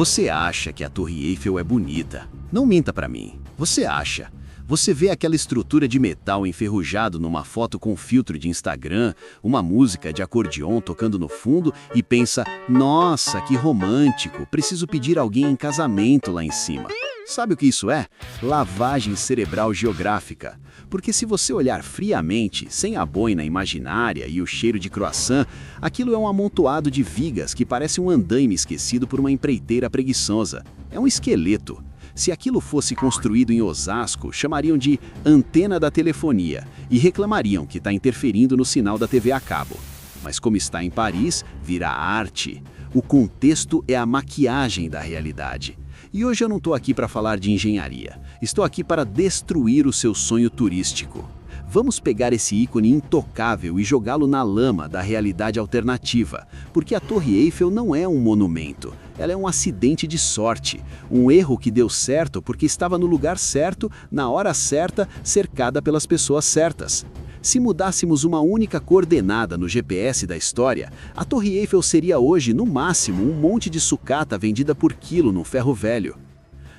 Você acha que a Torre Eiffel é bonita? Não minta pra mim. Você acha? Você vê aquela estrutura de metal enferrujado numa foto com filtro de Instagram, uma música de acordeon tocando no fundo e pensa, nossa, que romântico, preciso pedir alguém em casamento lá em cima. Sabe o que isso é? Lavagem cerebral geográfica. Porque se você olhar friamente, sem a boina imaginária e o cheiro de croissant, aquilo é um amontoado de vigas que parece um andaime esquecido por uma empreiteira preguiçosa. É um esqueleto. Se aquilo fosse construído em Osasco, chamariam de antena da telefonia e reclamariam que está interferindo no sinal da TV a cabo. Mas como está em Paris, vira arte. O contexto é a maquiagem da realidade. E hoje eu não estou aqui para falar de engenharia. Estou aqui para destruir o seu sonho turístico. Vamos pegar esse ícone intocável e jogá-lo na lama da realidade alternativa, porque a Torre Eiffel não é um monumento, ela é um acidente de sorte, um erro que deu certo porque estava no lugar certo, na hora certa, cercada pelas pessoas certas. Se mudássemos uma única coordenada no GPS da história, a Torre Eiffel seria hoje, no máximo, um monte de sucata vendida por quilo no ferro velho.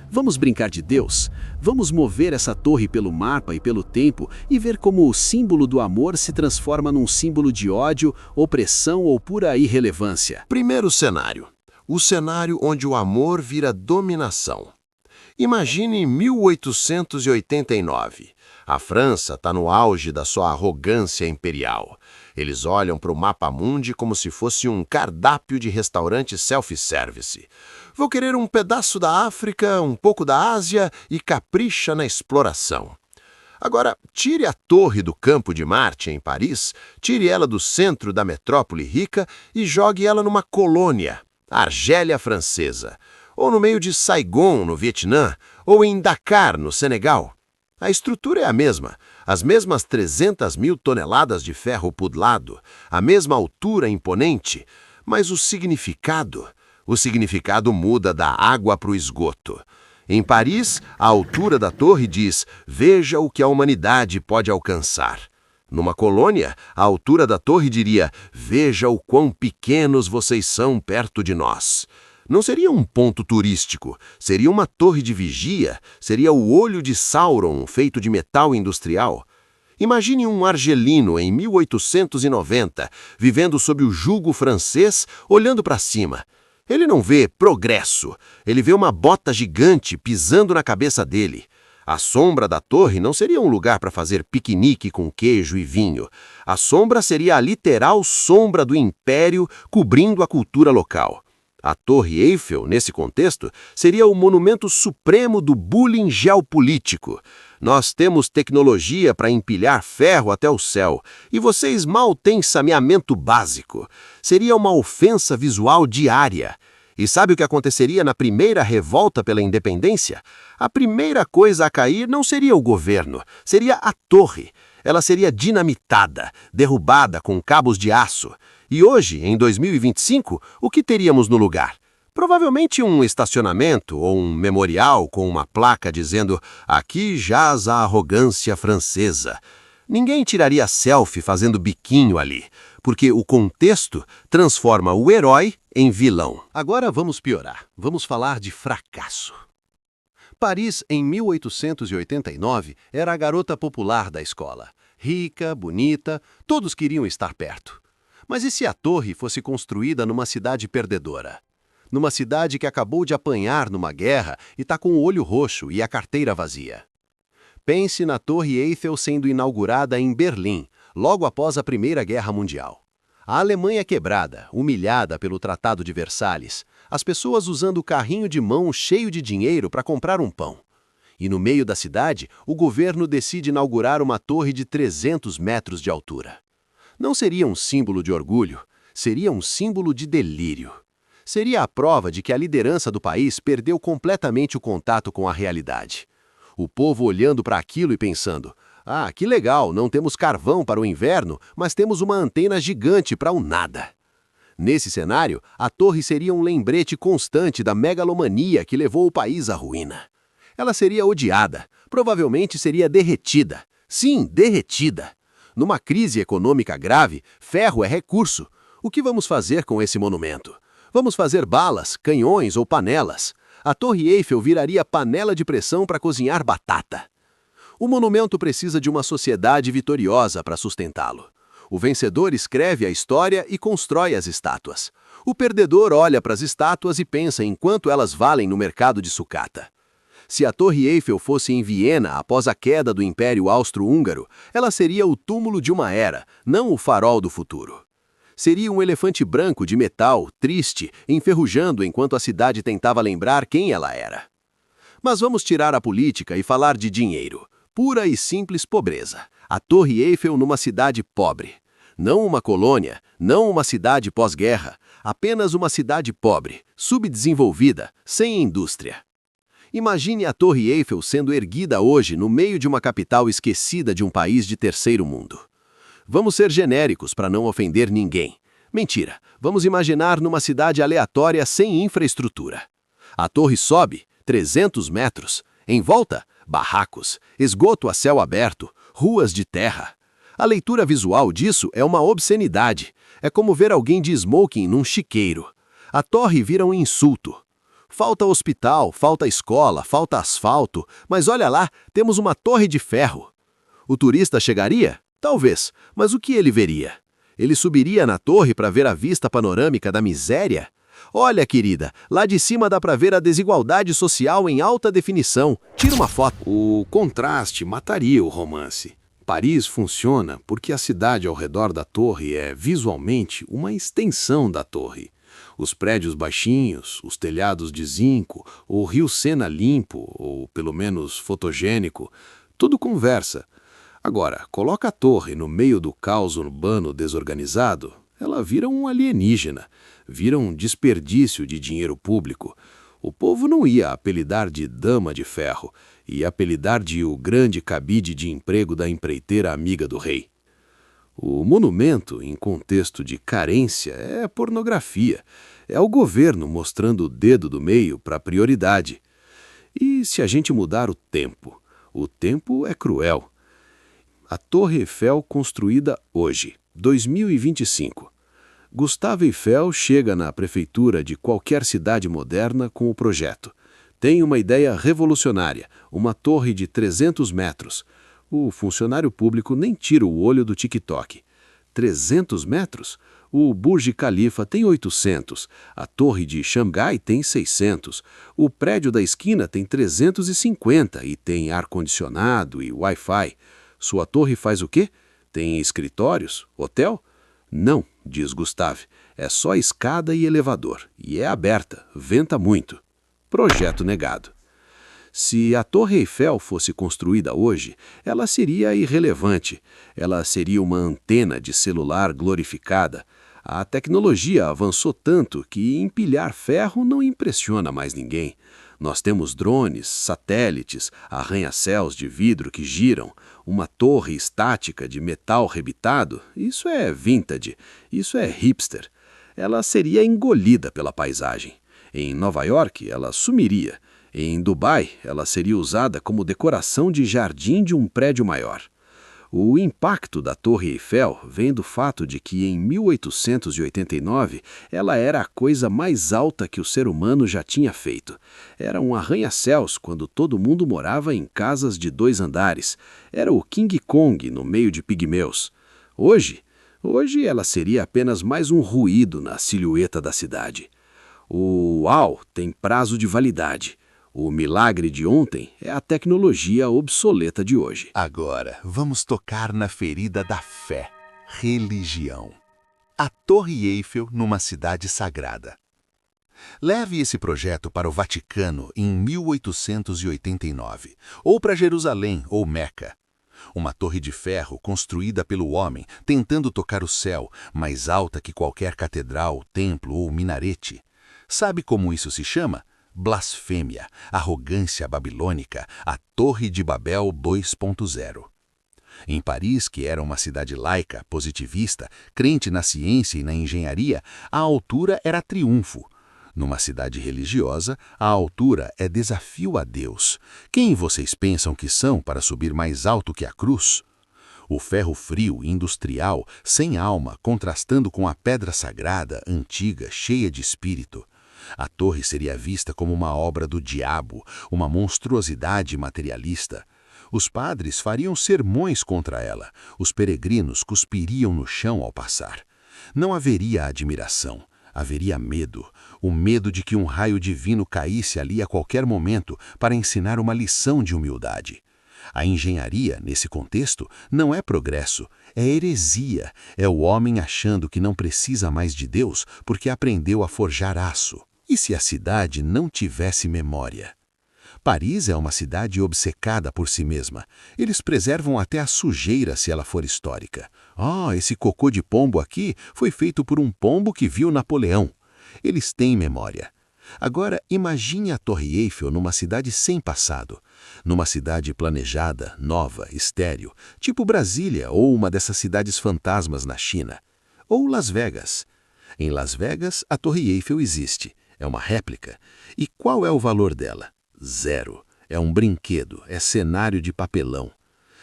Vamos brincar de Deus? Vamos mover essa torre pelo mapa e pelo tempo e ver como o símbolo do amor se transforma num símbolo de ódio, opressão ou pura irrelevância. Primeiro cenário. O cenário onde o amor vira dominação. Imagine 1889. A França está no auge da sua arrogância imperial. Eles olham para o mapa-mundi como se fosse um cardápio de restaurante self-service. Vou querer um pedaço da África, um pouco da Ásia e capricha na exploração. Agora, tire a Torre do Campo de Marte, em Paris, tire ela do centro da metrópole rica e jogue ela numa colônia, Argélia Francesa, ou no meio de Saigon, no Vietnã, ou em Dakar, no Senegal. A estrutura é a mesma, as mesmas 300 mil toneladas de ferro pudlado, a mesma altura imponente, mas o significado muda da água para o esgoto. Em Paris, a altura da torre diz, veja o que a humanidade pode alcançar. Numa colônia, a altura da torre diria, veja o quão pequenos vocês são perto de nós. Não seria um ponto turístico, seria uma torre de vigia, seria o olho de Sauron feito de metal industrial. Imagine um argelino em 1890, vivendo sob o jugo francês, olhando para cima. Ele não vê progresso, ele vê uma bota gigante pisando na cabeça dele. A sombra da torre não seria um lugar para fazer piquenique com queijo e vinho. A sombra seria a literal sombra do império cobrindo a cultura local. A Torre Eiffel, nesse contexto, seria o monumento supremo do bullying geopolítico. Nós temos tecnologia para empilhar ferro até o céu, e vocês mal têm saneamento básico. Seria uma ofensa visual diária. E sabe o que aconteceria na primeira revolta pela independência? A primeira coisa a cair não seria o governo, seria a torre. Ela seria dinamitada, derrubada com cabos de aço. E hoje, em 2025, o que teríamos no lugar? Provavelmente um estacionamento ou um memorial com uma placa dizendo aqui jaz a arrogância francesa. Ninguém tiraria selfie fazendo biquinho ali, porque o contexto transforma o herói em vilão. Agora vamos piorar, vamos falar de fracasso. Paris, em 1889, era a garota popular da escola. Rica, bonita, todos queriam estar perto. Mas e se a torre fosse construída numa cidade perdedora? Numa cidade que acabou de apanhar numa guerra e está com o olho roxo e a carteira vazia. Pense na Torre Eiffel sendo inaugurada em Berlim, logo após a Primeira Guerra Mundial. A Alemanha quebrada, humilhada pelo Tratado de Versalhes, as pessoas usando o carrinho de mão cheio de dinheiro para comprar um pão. E no meio da cidade, o governo decide inaugurar uma torre de 300 metros de altura. Não seria um símbolo de orgulho, seria um símbolo de delírio. Seria a prova de que a liderança do país perdeu completamente o contato com a realidade. O povo olhando para aquilo e pensando, que legal, não temos carvão para o inverno, mas temos uma antena gigante para o nada. Nesse cenário, a torre seria um lembrete constante da megalomania que levou o país à ruína. Ela seria odiada, provavelmente seria derretida. Sim, derretida. Numa crise econômica grave, ferro é recurso. O que vamos fazer com esse monumento? Vamos fazer balas, canhões ou panelas. A Torre Eiffel viraria panela de pressão para cozinhar batata. O monumento precisa de uma sociedade vitoriosa para sustentá-lo. O vencedor escreve a história e constrói as estátuas. O perdedor olha para as estátuas e pensa em quanto elas valem no mercado de sucata. Se a Torre Eiffel fosse em Viena após a queda do Império Austro-Húngaro, ela seria o túmulo de uma era, não o farol do futuro. Seria um elefante branco de metal, triste, enferrujando enquanto a cidade tentava lembrar quem ela era. Mas vamos tirar a política e falar de dinheiro. Pura e simples pobreza. A Torre Eiffel numa cidade pobre. Não uma colônia, não uma cidade pós-guerra, apenas uma cidade pobre, subdesenvolvida, sem indústria. Imagine a Torre Eiffel sendo erguida hoje no meio de uma capital esquecida de um país de terceiro mundo. Vamos ser genéricos para não ofender ninguém. Mentira, vamos imaginar numa cidade aleatória sem infraestrutura. A torre sobe 300 metros. Em volta, barracos, esgoto a céu aberto, ruas de terra. A leitura visual disso é uma obscenidade. É como ver alguém de smoking num chiqueiro. A torre vira um insulto. Falta hospital, falta escola, falta asfalto, mas olha lá, temos uma torre de ferro. O turista chegaria? Talvez, mas o que ele veria? Ele subiria na torre para ver a vista panorâmica da miséria? Olha, querida, lá de cima dá para ver a desigualdade social em alta definição. Tira uma foto. O contraste mataria o romance. Paris funciona porque a cidade ao redor da torre é, visualmente, uma extensão da torre. Os prédios baixinhos, os telhados de zinco, o rio Sena limpo, ou pelo menos fotogênico, tudo conversa. Agora, coloca a torre no meio do caos urbano desorganizado, ela vira um alienígena, vira um desperdício de dinheiro público. O povo não ia apelidar de Dama de Ferro, ia apelidar de o grande cabide de emprego da empreiteira amiga do rei. O monumento, em contexto de carência, é pornografia. É o governo mostrando o dedo do meio para a prioridade. E se a gente mudar o tempo? O tempo é cruel. A Torre Eiffel construída hoje, 2025. Gustave Eiffel chega na prefeitura de qualquer cidade moderna com o projeto. Tem uma ideia revolucionária, uma torre de 300 metros. O funcionário público nem tira o olho do TikTok. 300 metros? O Burj Khalifa tem 800, a torre de Xangai tem 600, o prédio da esquina tem 350 e tem ar-condicionado e Wi-Fi. Sua torre faz o quê? Tem escritórios? Hotel? Não, diz Gustave, é só escada e elevador, e é aberta, venta muito. Projeto negado. Se a Torre Eiffel fosse construída hoje, ela seria irrelevante. Ela seria uma antena de celular glorificada. A tecnologia avançou tanto que empilhar ferro não impressiona mais ninguém. Nós temos drones, satélites, arranha-céus de vidro que giram, uma torre estática de metal rebitado. Isso é vintage, isso é hipster. Ela seria engolida pela paisagem. Em Nova York, ela sumiria. Em Dubai, ela seria usada como decoração de jardim de um prédio maior. O impacto da Torre Eiffel vem do fato de que, em 1889, ela era a coisa mais alta que o ser humano já tinha feito. Era um arranha-céus quando todo mundo morava em casas de 2 andares. Era o King Kong no meio de pigmeus. Hoje ela seria apenas mais um ruído na silhueta da cidade. O uau tem prazo de validade. O milagre de ontem é a tecnologia obsoleta de hoje. Agora, vamos tocar na ferida da fé, religião. A Torre Eiffel numa cidade sagrada. Leve esse projeto para o Vaticano em 1889, ou para Jerusalém ou Meca. Uma torre de ferro construída pelo homem, tentando tocar o céu, mais alta que qualquer catedral, templo ou minarete. Sabe como isso se chama? Blasfêmia, arrogância babilônica, a Torre de Babel 2.0. Em Paris, que era uma cidade laica, positivista, crente na ciência e na engenharia, a altura era triunfo. Numa cidade religiosa, a altura é desafio a Deus. Quem vocês pensam que são para subir mais alto que a cruz? O ferro frio, industrial, sem alma, contrastando com a pedra sagrada, antiga, cheia de espírito. A torre seria vista como uma obra do diabo, uma monstruosidade materialista. Os padres fariam sermões contra ela, os peregrinos cuspiriam no chão ao passar. Não haveria admiração, haveria medo, o medo de que um raio divino caísse ali a qualquer momento para ensinar uma lição de humildade. A engenharia, nesse contexto, não é progresso, é heresia, é o homem achando que não precisa mais de Deus porque aprendeu a forjar aço. E se a cidade não tivesse memória? Paris é uma cidade obcecada por si mesma. Eles preservam até a sujeira se ela for histórica. Esse cocô de pombo aqui foi feito por um pombo que viu Napoleão. Eles têm memória. Agora, imagine a Torre Eiffel numa cidade sem passado. Numa cidade planejada, nova, estéril, tipo Brasília ou uma dessas cidades fantasmas na China. Ou Las Vegas. Em Las Vegas, a Torre Eiffel existe. É uma réplica. E qual é o valor dela? 0. É um brinquedo, é cenário de papelão.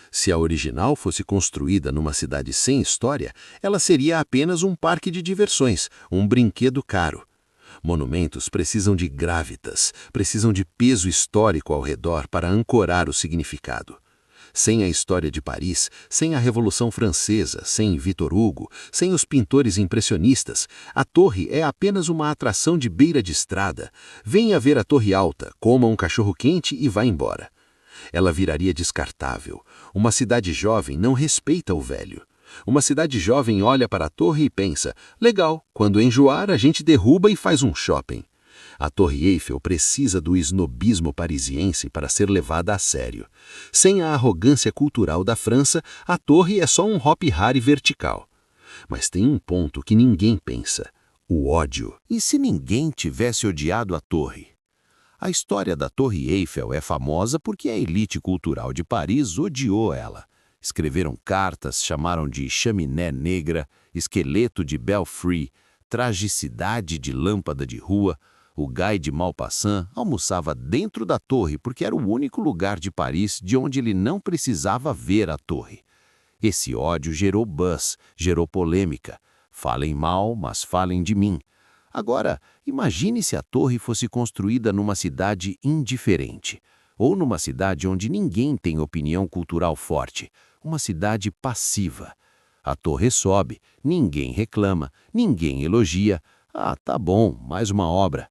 Se a original fosse construída numa cidade sem história, ela seria apenas um parque de diversões, um brinquedo caro. Monumentos precisam de gravitas, precisam de peso histórico ao redor para ancorar o significado. Sem a história de Paris, sem a Revolução Francesa, sem Victor Hugo, sem os pintores impressionistas, a torre é apenas uma atração de beira de estrada. Venha ver a Torre Alta, coma um cachorro-quente e vá embora. Ela viraria descartável. Uma cidade jovem não respeita o velho. Uma cidade jovem olha para a torre e pensa, legal, quando enjoar a gente derruba e faz um shopping. A Torre Eiffel precisa do snobismo parisiense para ser levada a sério. Sem a arrogância cultural da França, a torre é só um Hop-Harry vertical. Mas tem um ponto que ninguém pensa, o ódio. E se ninguém tivesse odiado a torre? A história da Torre Eiffel é famosa porque a elite cultural de Paris odiou ela. Escreveram cartas, chamaram de chaminé negra, esqueleto de Belfry, tragicidade de lâmpada de rua. O Guy de Maupassant almoçava dentro da torre porque era o único lugar de Paris de onde ele não precisava ver a torre. Esse ódio gerou buzz, gerou polêmica. Falem mal, mas falem de mim. Agora, imagine se a torre fosse construída numa cidade indiferente, ou numa cidade onde ninguém tem opinião cultural forte, uma cidade passiva. A torre sobe, ninguém reclama, ninguém elogia. Tá bom, mais uma obra.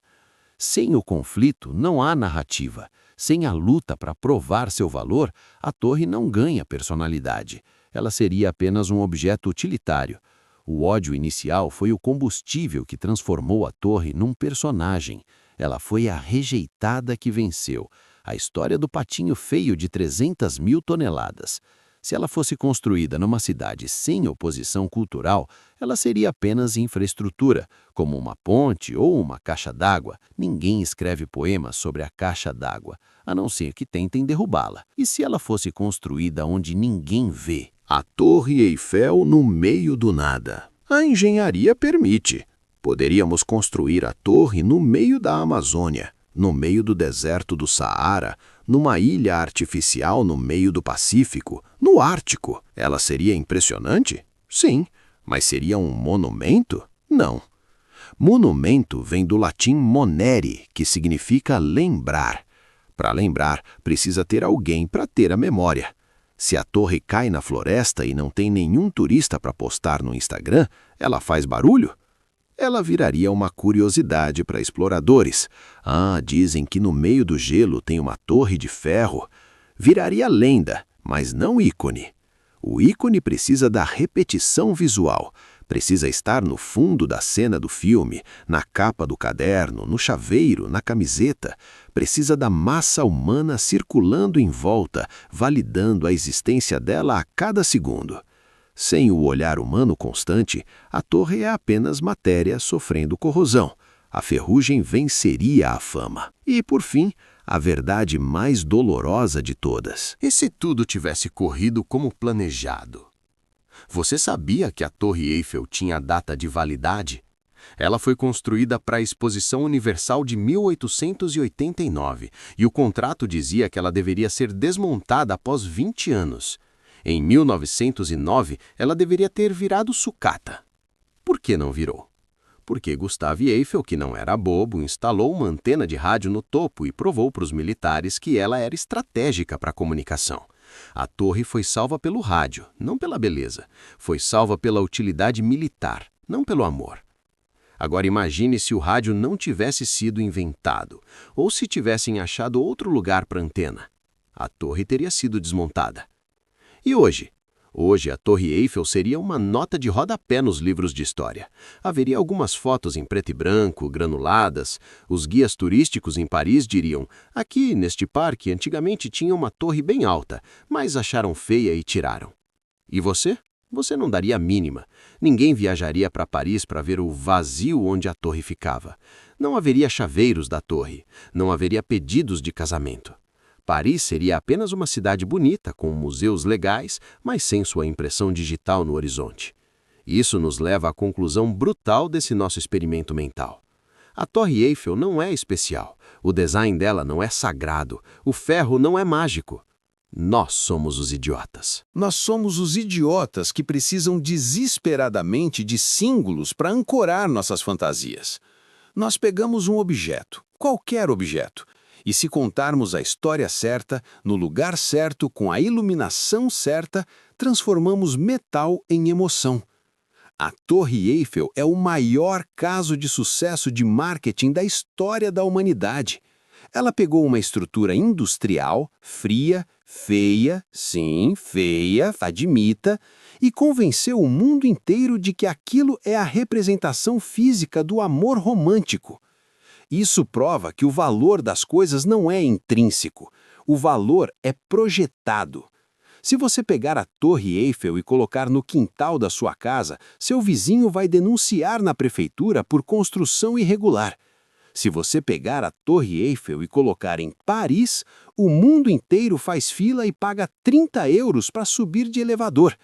Sem o conflito, não há narrativa. Sem a luta para provar seu valor, a torre não ganha personalidade. Ela seria apenas um objeto utilitário. O ódio inicial foi o combustível que transformou a torre num personagem. Ela foi a rejeitada que venceu. A história do patinho feio de 300 mil toneladas. Se ela fosse construída numa cidade sem oposição cultural, ela seria apenas infraestrutura, como uma ponte ou uma caixa d'água. Ninguém escreve poemas sobre a caixa d'água, a não ser que tentem derrubá-la. E se ela fosse construída onde ninguém vê? A Torre Eiffel no meio do nada. A engenharia permite. Poderíamos construir a torre no meio da Amazônia, no meio do deserto do Saara, numa ilha artificial no meio do Pacífico, no Ártico. Ela seria impressionante? Sim. Mas seria um monumento? Não. Monumento vem do latim monere, que significa lembrar. Para lembrar, precisa ter alguém para ter a memória. Se a torre cai na floresta e não tem nenhum turista para postar no Instagram, ela faz barulho? Ela viraria uma curiosidade para exploradores. Dizem que no meio do gelo tem uma torre de ferro. Viraria lenda, mas não ícone. O ícone precisa da repetição visual. Precisa estar no fundo da cena do filme, na capa do caderno, no chaveiro, na camiseta. Precisa da massa humana circulando em volta, validando a existência dela a cada segundo. Sem o olhar humano constante, a torre é apenas matéria sofrendo corrosão. A ferrugem venceria a fama. E, por fim, a verdade mais dolorosa de todas. E se tudo tivesse corrido como planejado? Você sabia que a Torre Eiffel tinha data de validade? Ela foi construída para a Exposição Universal de 1889 e o contrato dizia que ela deveria ser desmontada após 20 anos. Em 1909, ela deveria ter virado sucata. Por que não virou? Porque Gustave Eiffel, que não era bobo, instalou uma antena de rádio no topo e provou para os militares que ela era estratégica para a comunicação. A torre foi salva pelo rádio, não pela beleza. Foi salva pela utilidade militar, não pelo amor. Agora imagine se o rádio não tivesse sido inventado, ou se tivessem achado outro lugar para a antena. A torre teria sido desmontada. E hoje? Hoje, a Torre Eiffel seria uma nota de rodapé nos livros de história. Haveria algumas fotos em preto e branco, granuladas. Os guias turísticos em Paris diriam: aqui, neste parque, antigamente tinha uma torre bem alta, mas acharam feia e tiraram. E você? Você não daria a mínima. Ninguém viajaria para Paris para ver o vazio onde a torre ficava. Não haveria chaveiros da torre. Não haveria pedidos de casamento. Paris seria apenas uma cidade bonita, com museus legais, mas sem sua impressão digital no horizonte. Isso nos leva à conclusão brutal desse nosso experimento mental. A Torre Eiffel não é especial, o design dela não é sagrado, o ferro não é mágico. Nós somos os idiotas. Nós somos os idiotas que precisam desesperadamente de símbolos para ancorar nossas fantasias. Nós pegamos um objeto, qualquer objeto, e se contarmos a história certa, no lugar certo, com a iluminação certa, transformamos metal em emoção. A Torre Eiffel é o maior caso de sucesso de marketing da história da humanidade. Ela pegou uma estrutura industrial, fria, feia, sim, feia, admita, e convenceu o mundo inteiro de que aquilo é a representação física do amor romântico. Isso prova que o valor das coisas não é intrínseco. O valor é projetado. Se você pegar a Torre Eiffel e colocar no quintal da sua casa, seu vizinho vai denunciar na prefeitura por construção irregular. Se você pegar a Torre Eiffel e colocar em Paris, o mundo inteiro faz fila e paga 30 euros para subir de elevador.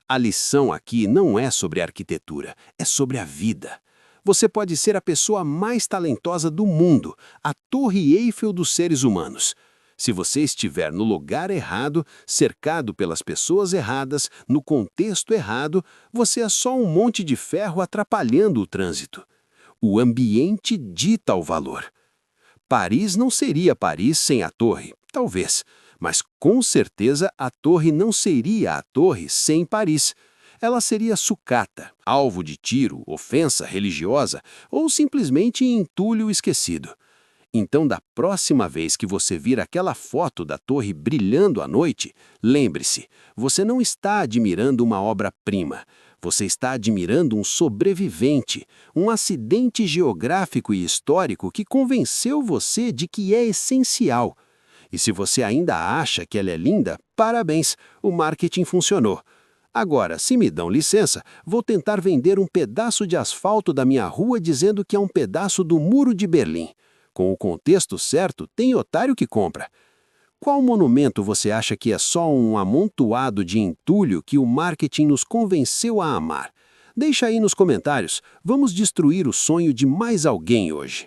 A lição aqui não é sobre arquitetura, é sobre a vida. Você pode ser a pessoa mais talentosa do mundo, a Torre Eiffel dos seres humanos. Se você estiver no lugar errado, cercado pelas pessoas erradas, no contexto errado, você é só um monte de ferro atrapalhando o trânsito. O ambiente dita o valor. Paris não seria Paris sem a torre, talvez, mas com certeza a torre não seria a torre sem Paris. Ela seria sucata, alvo de tiro, ofensa religiosa ou simplesmente entulho esquecido. Então, da próxima vez que você vir aquela foto da torre brilhando à noite, lembre-se, você não está admirando uma obra-prima. Você está admirando um sobrevivente, um acidente geográfico e histórico que convenceu você de que é essencial. E se você ainda acha que ela é linda, parabéns, o marketing funcionou. Agora, se me dão licença, vou tentar vender um pedaço de asfalto da minha rua dizendo que é um pedaço do Muro de Berlim. Com o contexto certo, tem otário que compra. Qual monumento você acha que é só um amontoado de entulho que o marketing nos convenceu a amar? Deixa aí nos comentários. Vamos destruir o sonho de mais alguém hoje.